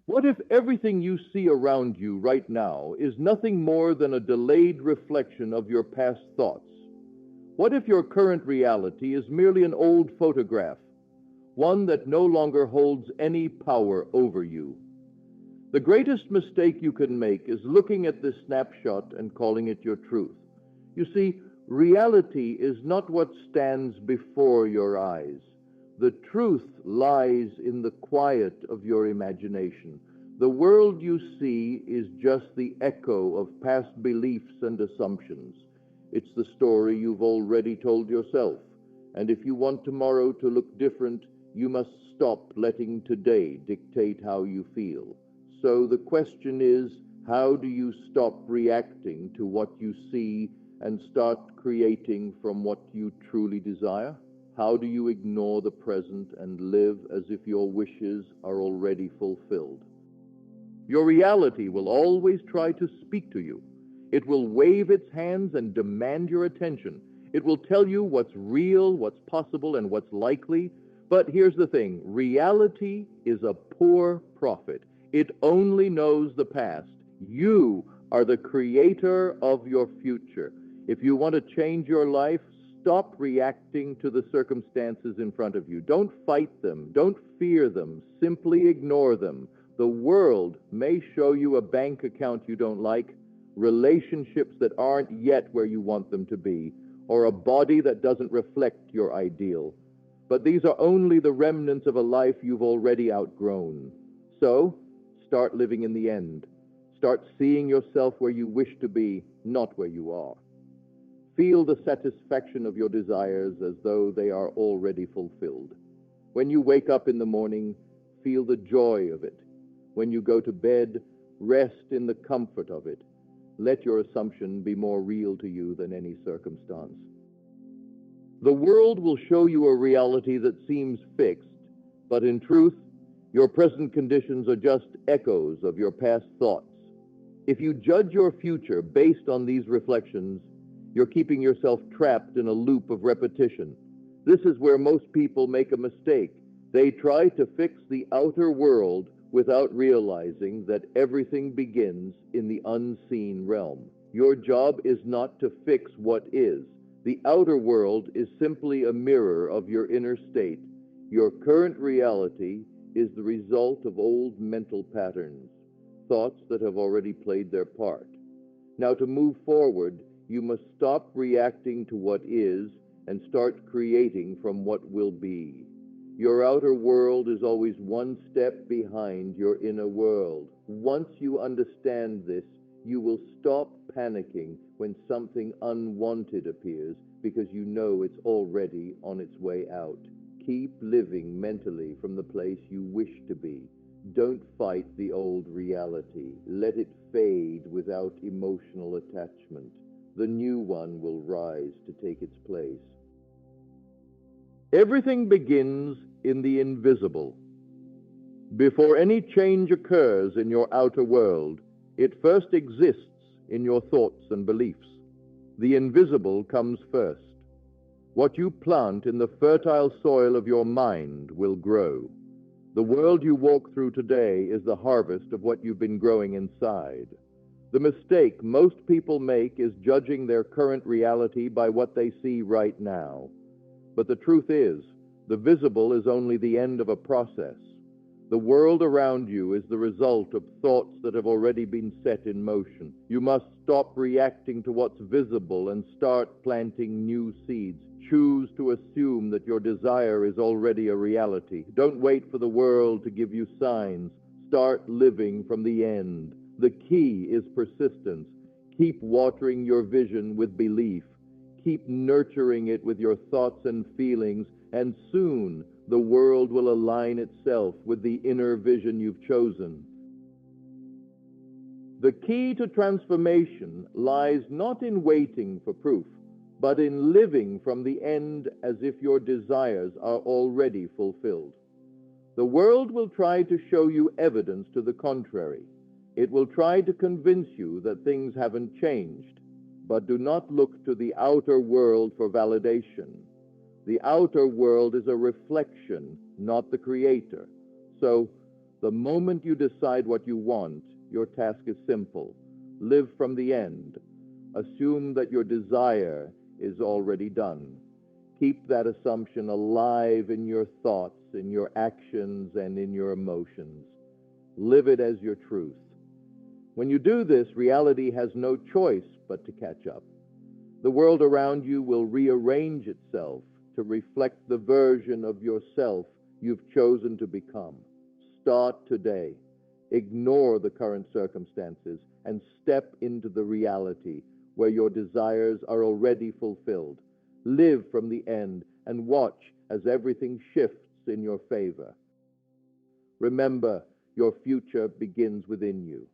What if everything you see around you right now is nothing more than a delayed reflection of your past thoughts? What if your current reality is merely an old photograph, one that no longer holds any power over you? The greatest mistake you can make is looking at this snapshot and calling it your truth. You see, reality is not what stands before your eyes. The truth lies in the quiet of your imagination. The world you see is just the echo of past beliefs and assumptions. It's the story you've already told yourself. And if you want tomorrow to look different, you must stop letting today dictate how you feel. So the question is, how do you stop reacting to what you see and start creating from what you truly desire? How do you ignore the present and live as if your wishes are already fulfilled? Your reality will always try to speak to you. It will wave its hands and demand your attention. It will tell you what's real, what's possible, and what's likely. But here's the thing, reality is a poor prophet. It only knows the past. You are the creator of your future. If you want to change your life, stop reacting to the circumstances in front of you. Don't fight them. Don't fear them. Simply ignore them. The world may show you a bank account you don't like, relationships that aren't yet where you want them to be, or a body that doesn't reflect your ideal. But these are only the remnants of a life you've already outgrown. So, start living in the end. Start seeing yourself where you wish to be, not where you are. Feel the satisfaction of your desires as though they are already fulfilled. When you wake up in the morning, feel the joy of it. When you go to bed, rest in the comfort of it. Let your assumption be more real to you than any circumstance. The world will show you a reality that seems fixed, but in truth, your present conditions are just echoes of your past thoughts. If you judge your future based on these reflections, you're keeping yourself trapped in a loop of repetition. This is where most people make a mistake. They try to fix the outer world without realizing that everything begins in the unseen realm. Your job is not to fix what is. The outer world is simply a mirror of your inner state. Your current reality is the result of old mental patterns, thoughts that have already played their part. Now, to move forward, you must stop reacting to what is and start creating from what will be. Your outer world is always one step behind your inner world. Once you understand this, you will stop panicking when something unwanted appears because you know it's already on its way out. Keep living mentally from the place you wish to be. Don't fight the old reality. Let it fade without emotional attachment. The new one will rise to take its place. Everything begins in the invisible. Before any change occurs in your outer world, it first exists in your thoughts and beliefs. The invisible comes first. What you plant in the fertile soil of your mind will grow. The world you walk through today is the harvest of what you've been growing inside. The mistake most people make is judging their current reality by what they see right now. But the truth is, the visible is only the end of a process. The world around you is the result of thoughts that have already been set in motion. You must stop reacting to what's visible and start planting new seeds. Choose to assume that your desire is already a reality. Don't wait for the world to give you signs. Start living from the end. The key is persistence. Keep watering your vision with belief. Keep nurturing it with your thoughts and feelings, and soon the world will align itself with the inner vision you've chosen. The key to transformation lies not in waiting for proof, but in living from the end as if your desires are already fulfilled. The world will try to show you evidence to the contrary. It will try to convince you that things haven't changed. But do not look to the outer world for validation. The outer world is a reflection, not the creator. So, The moment you decide what you want, your task is simple. Live from the end. Assume that your desire is already done. Keep that assumption alive in your thoughts, in your actions, and in your emotions. Live it as your truth. When you do this, reality has no choice but to catch up. The world around you will rearrange itself to reflect the version of yourself you've chosen to become. Start today. Ignore the current circumstances and step into the reality where your desires are already fulfilled. Live from the end and watch as everything shifts in your favor. Remember, your future begins within you.